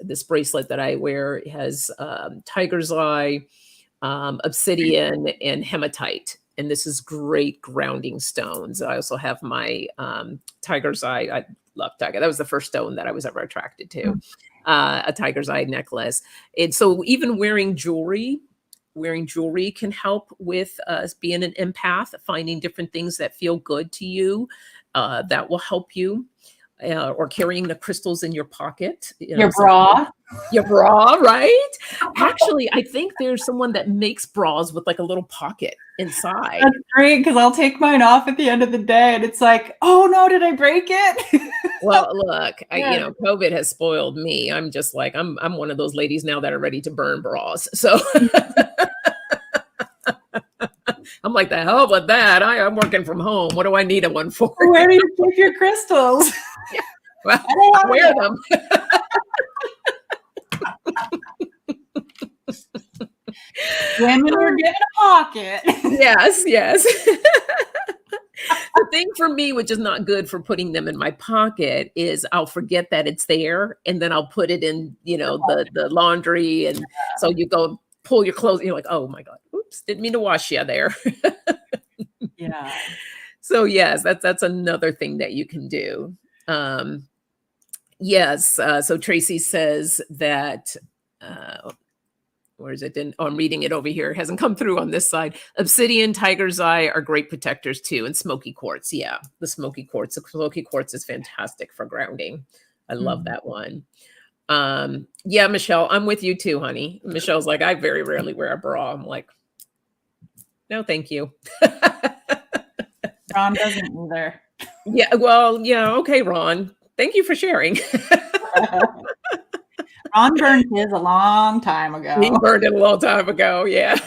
This bracelet that I wear has tiger's eye, obsidian, and hematite. And this is great grounding stones. I also have my tiger's eye. I love tiger. That was the first stone that I was ever attracted to, a tiger's eye necklace. And so even wearing jewelry can help with being an empath, finding different things that feel good to you. That will help you. Or carrying the crystals in your pocket. Your bra. Your bra, right? Actually, I think there's someone that makes bras with like a little pocket inside. That's great, because I'll take mine off at the end of the day and it's like, oh no, did I break it? Well, look, COVID has spoiled me. I'm just like, I'm one of those ladies now that are ready to burn bras. So I'm like, the hell with that. I'm working from home. What do I need a one for? Where do you keep your crystals? Yeah. Well, I wear them. Women were given a pocket. Yes. The thing for me, which is not good for putting them in my pocket, is I'll forget that it's there, and then I'll put it in, the laundry, and so you go pull your clothes, and you're like, oh my God, oops, didn't mean to wash you there. Yeah. So yes, that's another thing that you can do. Yes. So Tracy says that, where is it? I'm reading it over here. It hasn't come through on this side. Obsidian, tiger's eye are great protectors too. And smoky quartz. Yeah. The smoky quartz. The smoky quartz is fantastic for grounding. I love that one. Yeah, Michelle, I'm with you too, honey. Michelle's like, I very rarely wear a bra. I'm like, no, thank you. Ron doesn't either. Yeah. Well, yeah. Okay, Ron. Thank you for sharing. Ron burned his a long time ago. He burned it a long time ago. Yeah.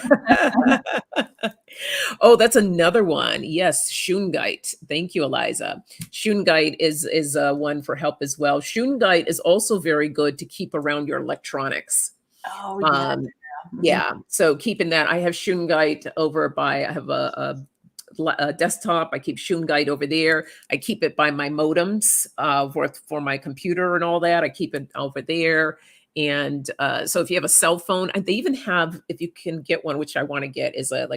Oh, that's another one. Yes, shungite. Thank you, Eliza. Shungite is one for help as well. Shungite is also very good to keep around your electronics. Oh, yeah. Yeah. So keeping that, I have shungite over by. I have a desktop. I keep shungite over there. I keep it by my modems for my computer and all that. I keep it over there. And so if you have a cell phone, and they even have, if you can get one, which I want to get, is a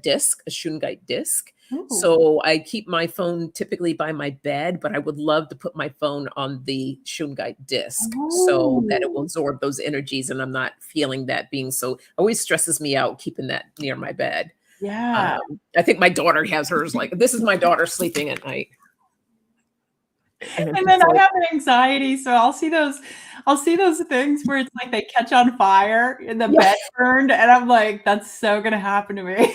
disc, a shungite disc. Ooh. So I keep my phone typically by my bed, but I would love to put my phone on the shungite disc. Ooh. So that it will absorb those energies, and I'm not feeling that being so, always stresses me out keeping that near my bed. Yeah. I think my daughter has hers. Like, this is my daughter sleeping at night. And then I have anxiety, so I'll see those things where it's like they catch on fire and the bed burned, and I'm like, that's so gonna happen to me.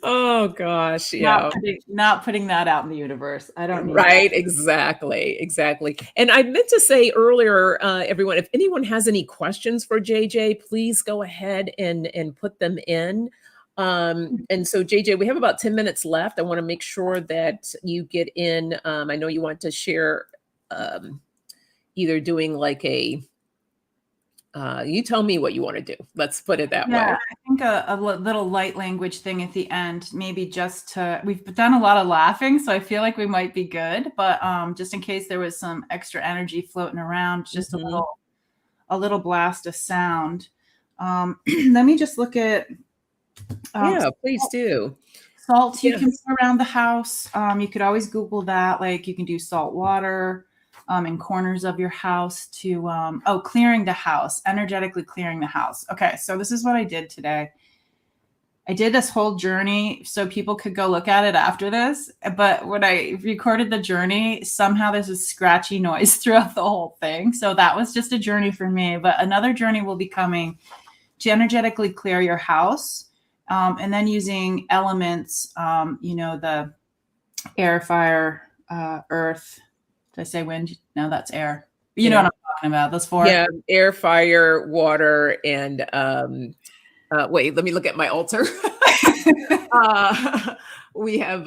Oh gosh, yeah. Not putting that out in the universe. I don't need right, that. exactly. And I meant to say earlier, everyone, if anyone has any questions for JJ, please go ahead and put them in. And so JJ, we have about 10 minutes left. I want to make sure that you get in. I know you want to share either doing like you tell me what you want to do. Let's put it that way. I think a little light language thing at the end, maybe we've done a lot of laughing, so I feel like we might be good, but just in case there was some extra energy floating around, just a little blast of sound. Let me just look at please do. Salt you can put around the house. You could always Google that. Like, you can do salt water. in corners of your house to, clearing the house, energetically clearing the house. Okay, so this is what I did today. I did this whole journey so people could go look at it after this. But when I recorded the journey, somehow there's a scratchy noise throughout the whole thing. So that was just a journey for me. But another journey will be coming to energetically clear your house. And then using elements, the air, fire, earth. Did I say wind? No, that's air. You know what I'm talking about. Those four. Yeah, air, fire, water, and wait, let me look at my altar. We have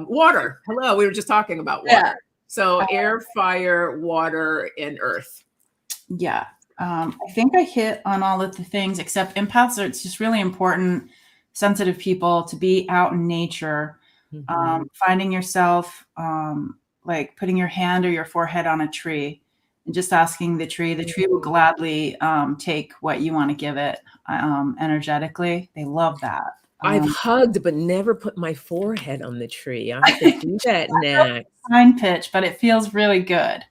water. Hello, we were just talking about water. Yeah. So air, fire, water, and earth. Yeah. I think I hit on all of the things except empaths. It's just really important, sensitive people, to be out in nature, finding yourself, like putting your hand or your forehead on a tree and just asking the tree will gladly take what you want to give it energetically. They love that. I've hugged, but never put my forehead on the tree. I have to do that next. Fine pitch, but it feels really good.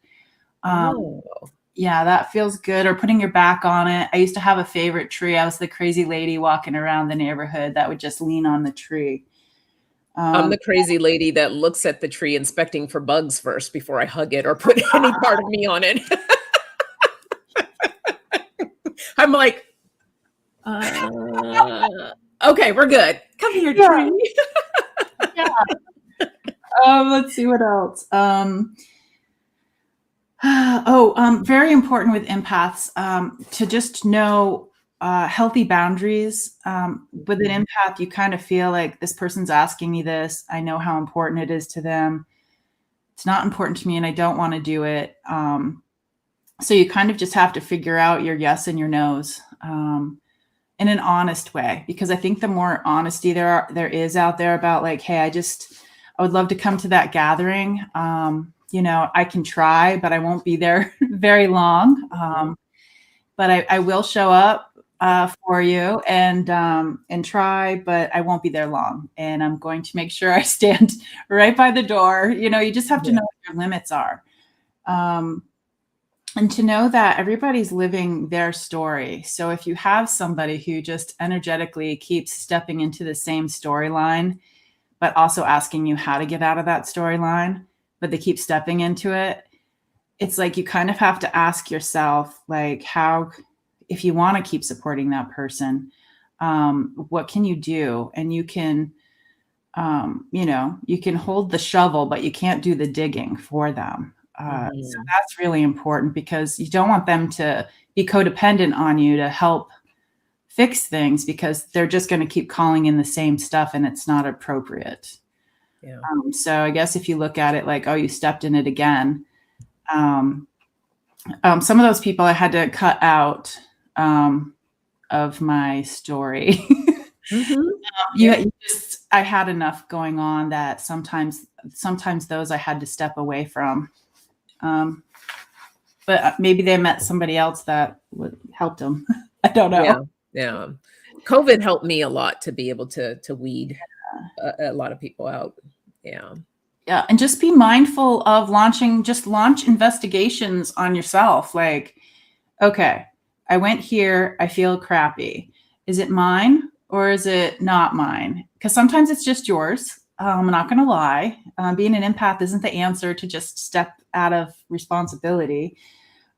Yeah, that feels good. Or putting your back on it. I used to have a favorite tree. I was the crazy lady walking around the neighborhood that would just lean on the tree. I'm the crazy lady that looks at the tree inspecting for bugs first before I hug it or put any part of me on it. I'm like, okay, we're good. Come here, tree. Yeah. Let's see what else. Very important with empaths to just know healthy boundaries. With an empath, you kind of feel like this person's asking me this. I know how important it is to them. It's not important to me and I don't want to do it. So you kind of just have to figure out your yes and your no's in an honest way, because I think the more honesty there is out there about like, hey, I would love to come to that gathering. I can try, but I won't be there very long. But I will show up for you and try, but I won't be there long. And I'm going to make sure I stand right by the door. You just have to know what your limits are. And to know that everybody's living their story. So if you have somebody who just energetically keeps stepping into the same storyline, but also asking you how to get out of that storyline, but they keep stepping into it, it's like you kind of have to ask yourself, like, how, if you want to keep supporting that person, what can you do? And you can, you can hold the shovel, but you can't do the digging for them. So that's really important, because you don't want them to be codependent on you to help fix things, because they're just going to keep calling in the same stuff and it's not appropriate. Yeah. So I guess if you look at it like, oh, you stepped in it again. Some of those people I had to cut out of my story. I had enough going on that sometimes those I had to step away from. But maybe they met somebody else that would help them. I don't know. Yeah. COVID helped me a lot to be able to weed a lot of people out. Yeah. Yeah. And just be mindful of launch investigations on yourself. Like, okay, I went here. I feel crappy. Is it mine or is it not mine? Because sometimes it's just yours. I'm not going to lie. Being an empath isn't the answer to just step out of responsibility.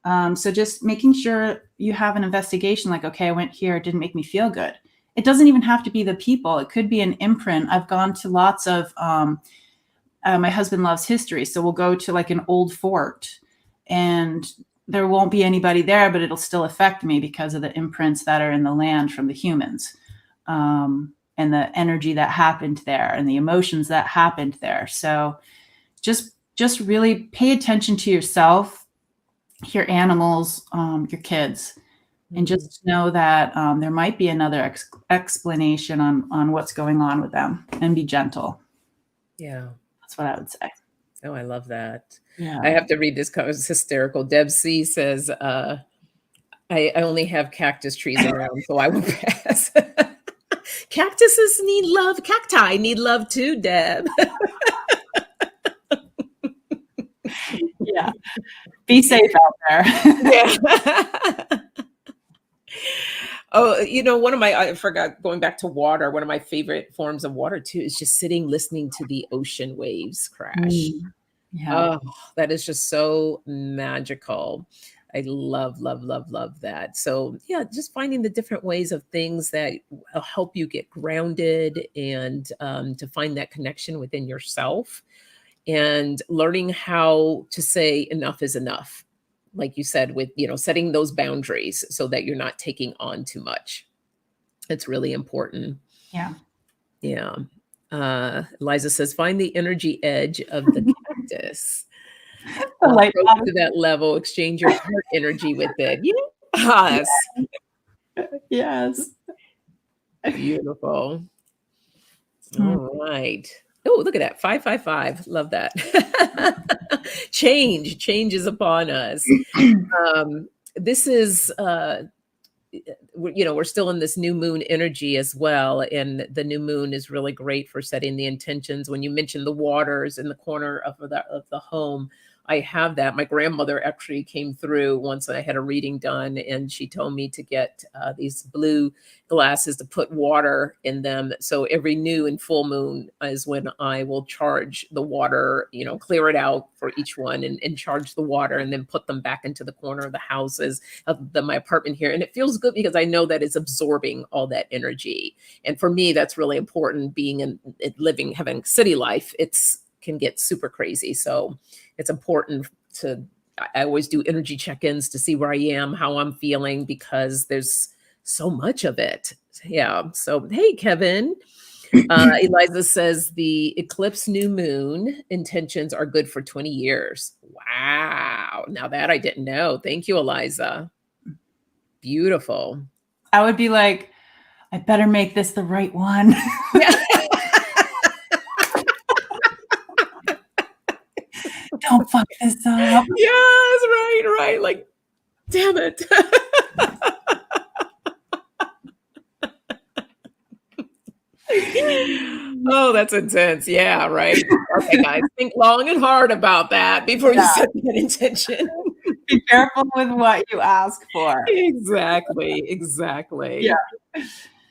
So just making sure you have an investigation, like, okay, I went here, it didn't make me feel good. It doesn't even have to be the people. It could be an imprint. I've gone to lots of, my husband loves history. So we'll go to like an old fort and there won't be anybody there, but it'll still affect me because of the imprints that are in the land from the humans. And the energy that happened there and the emotions that happened there. So just really pay attention to yourself, your animals, your kids, and just know that there might be another explanation on what's going on with them, and be gentle. Yeah. That's what I would say. Oh, I love that. Yeah. I have to read this because it's hysterical. Deb C says, I only have cactus trees around, so I will pass. Cactuses need love. Cacti need love too, Deb. Yeah. Be safe out there. Yeah. Oh, I forgot, going back to water, one of my favorite forms of water too is just sitting, listening to the ocean waves crash. Yeah. Oh, that is just so magical. I love, love, love, love that. So, yeah, just finding the different ways of things that will help you get grounded and to find that connection within yourself and learning how to say enough is enough. Like you said, with, setting those boundaries so that you're not taking on too much. It's really important. Yeah. Yeah. Liza says, find the energy edge of the cactus. Approach to that level, exchange your heart energy with it. Yes. Yes. Beautiful. All right. Oh, look at that. 555. Love that. Change is upon us. This is we're still in this new moon energy as well, and the new moon is really great for setting the intentions. When you mentioned the waters in the corner of the home, I have that. My grandmother actually came through once I had a reading done, and she told me to get these blue glasses to put water in them. So every new and full moon is when I will charge the water, clear it out for each one and charge the water and then put them back into the corner of the houses of my apartment here. And it feels good because I know that it's absorbing all that energy. And for me, that's really important. Being in living, having city life, can get super crazy. So it's important I always do energy check-ins to see where I am, how I'm feeling, because there's so much of it. Yeah. So, hey, Kevin. Eliza says the eclipse new moon intentions are good for 20 years. Wow. Now that I didn't know. Thank you, Eliza. Beautiful. I would be like, I better make this the right one. Yeah. Don't fuck this up. Yes, right. Like, damn it. Oh, that's intense. Yeah, right. Okay, guys, think long and hard about that before you set that intention. Be careful with what you ask for. Exactly. Yeah.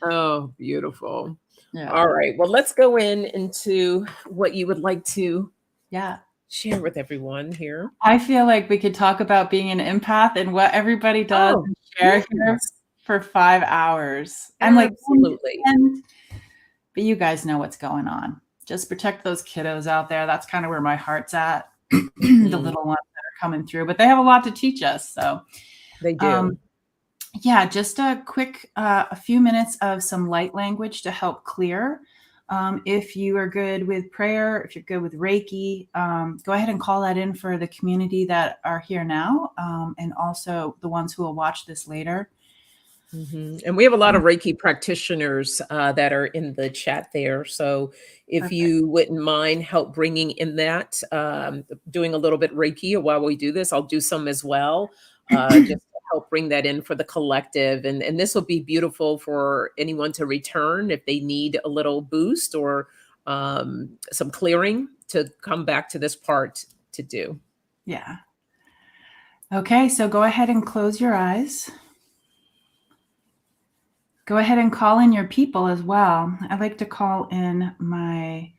Oh, beautiful. Yeah. All right. Well, let's go into what you would like to share with everyone here. I feel like we could talk about being an empath and what everybody does and share here for 5 hours. I'm like, absolutely. But you guys know what's going on. Just protect those kiddos out there. That's kind of where my heart's at. The little ones that are coming through, but they have a lot to teach us. So they do. Just a quick, a few minutes of some light language to help clear. If you are good with prayer, if you're good with Reiki, go ahead and call that in for the community that are here now, and also the ones who will watch this later. Mm-hmm. And we have a lot of Reiki practitioners that are in the chat there. So if you wouldn't mind help bringing in that, doing a little bit Reiki while we do this, I'll do some as well, just to help bring that in for the collective. And this will be beautiful for anyone to return if they need a little boost or some clearing to come back to this part to do. Yeah. Okay, so go ahead and close your eyes. Go ahead and call in your people as well. I like to call in my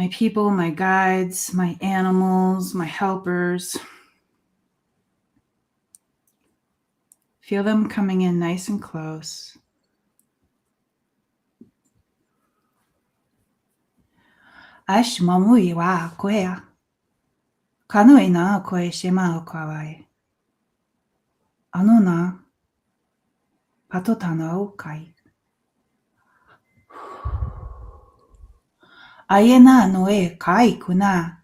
people, my guides, my animals, my helpers. Feel them coming in nice and close. Ash mamui wa koea. Kanui na koe shema o kawai. Ano na patotana o kai. Ayena no e kai kuna.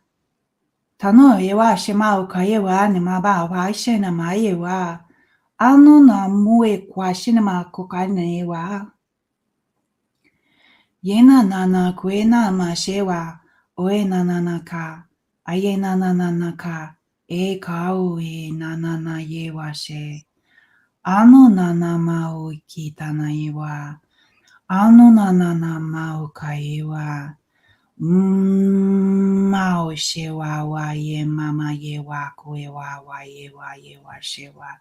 Tano e wa shema o kai wa ni ma ba wa shena ma e wa. Ano na mue kwa shinama kokane wa. Yena nana kuena ma shewa oe nana ka. Ayena nana ka. E kau e nana ye wa she. Ano nana ma o kitana e wa. Ano nana ma o kai wa. mao she wa ye mama ye wa kwe wa ye wa she wa.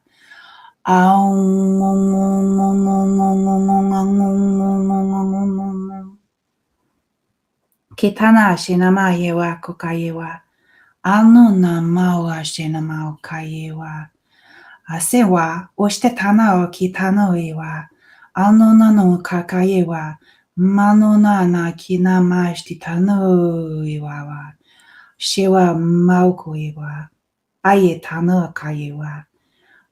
Kitana shinama yewa kukayewa. Anu na mawa shinama kayewa. Asewa oshite tana o kitano ewa. Anu na no kakayewa. Manu na na kina mashti tano ewa wa. Shewa mauko ewa. Aye tano kayewa.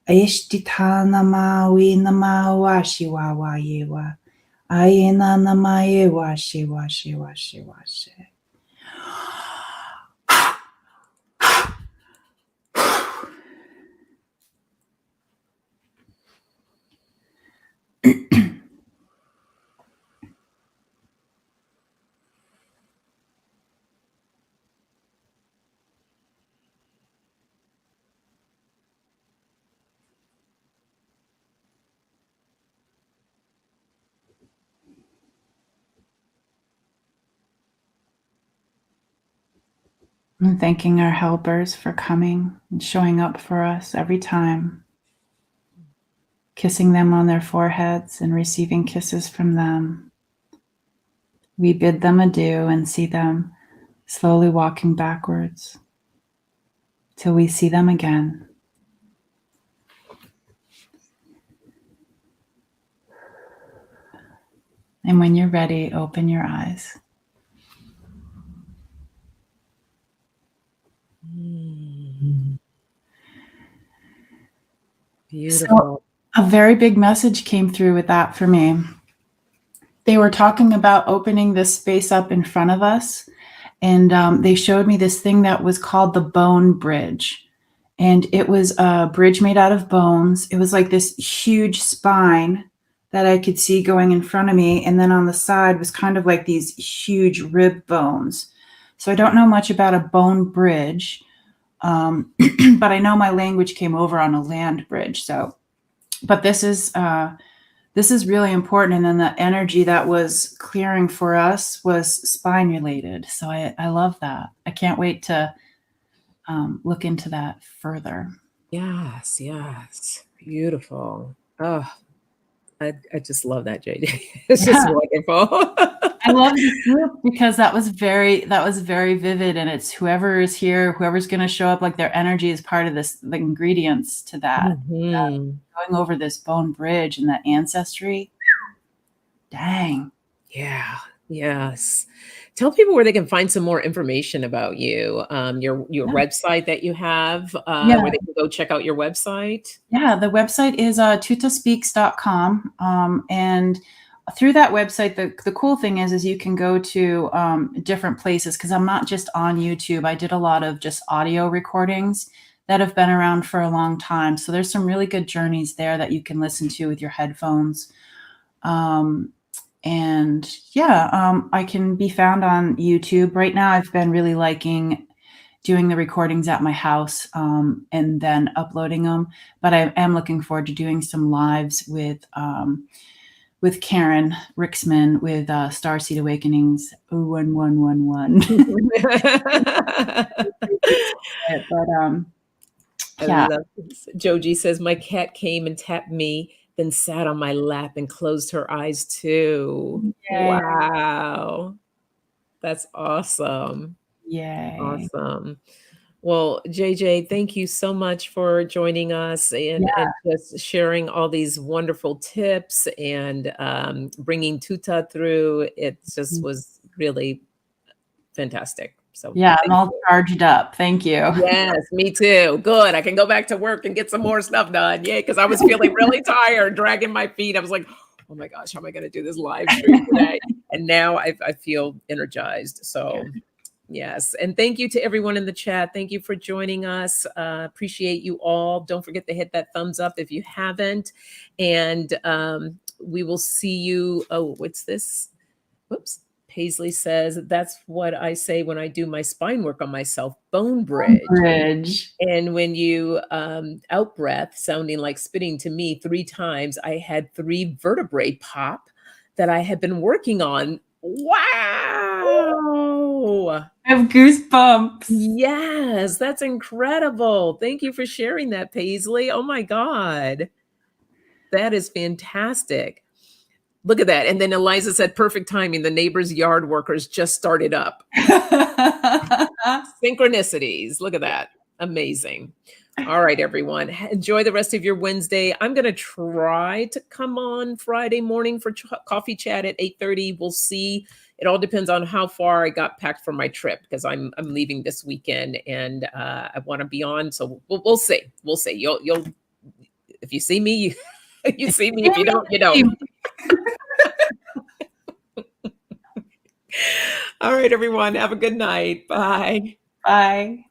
Eshti tana mawi na mawa shiwa wa yewa. Aye na na ma yewa shiwa shiwa shiwa she. And thanking our helpers for coming and showing up for us every time. Kissing them on their foreheads and receiving kisses from them. We bid them adieu and see them slowly walking backwards till we see them again. And when you're ready, open your eyes. Beautiful. So, a very big message came through with that for me. They were talking about opening this space up in front of us, and they showed me this thing that was called the bone bridge. And it was a bridge made out of bones. It was like this huge spine that I could see going in front of me. And then on the side was kind of like these huge rib bones. So I don't know much about a bone bridge, but I know my language came over on a land bridge. So, but this is really important. And then the energy that was clearing for us was spine related. So I love that. I can't wait to look into that further. Yes, yes. Beautiful. Oh, I just love that, JJ. It's just wonderful. I love this group because that was very vivid, and it's whoever is here, whoever's going to show up, like their energy is part of this, the ingredients to that. Going over this bone bridge and that ancestry. Dang. Yeah. Yes. Tell people where they can find some more information about you. Your website that you have, where they can go check out your website. Yeah, the website is tutahspeaks.com. And through that website, the cool thing is you can go to different places, because I'm not just on YouTube. I did a lot of just audio recordings that have been around for a long time. So there's some really good journeys there that you can listen to with your headphones. And I can be found on YouTube. Right now, I've been really liking doing the recordings at my house and then uploading them. But I am looking forward to doing some lives with Karen Rixman with Starseed Awakenings 1111. But Joji says, my cat came and tapped me, then sat on my lap and closed her eyes too. Yay. Wow. That's awesome. Yay. Awesome. Well, JJ, thank you so much for joining us and just sharing all these wonderful tips and bringing Tutah through. It just was really fantastic. So I'm all charged up. Thank you. Yes, me too. Good. I can go back to work and get some more stuff done. Yay, because I was feeling really tired, dragging my feet. I was like, oh my gosh, how am I going to do this live stream today? And now I feel energized. So yes. And thank you to everyone in the chat. Thank you for joining us. Appreciate you all. Don't forget to hit that thumbs up if you haven't. And we will see you. Oh, what's this? Whoops. Paisley says, that's what I say when I do my spine work on myself, bone bridge. And when you out breath, sounding like spitting to me 3 times, I had 3 vertebrae pop that I had been working on. Wow. know. I have goosebumps. Yes, that's incredible. Thank you for sharing that, Paisley. Oh my God. That is fantastic. Look at that. And then Eliza said, perfect timing. The neighbor's yard workers just started up. Synchronicities. Look at that. Amazing. All right, everyone. Enjoy the rest of your Wednesday. I'm going to try to come on Friday morning for coffee chat at 8:30. We'll see. It all depends on how far I got packed for my trip because I'm leaving this weekend and I want to be on. So we'll see. We'll see. You'll if you see me, you see me. If you don't, you don't. All right, everyone. Have a good night. Bye. Bye.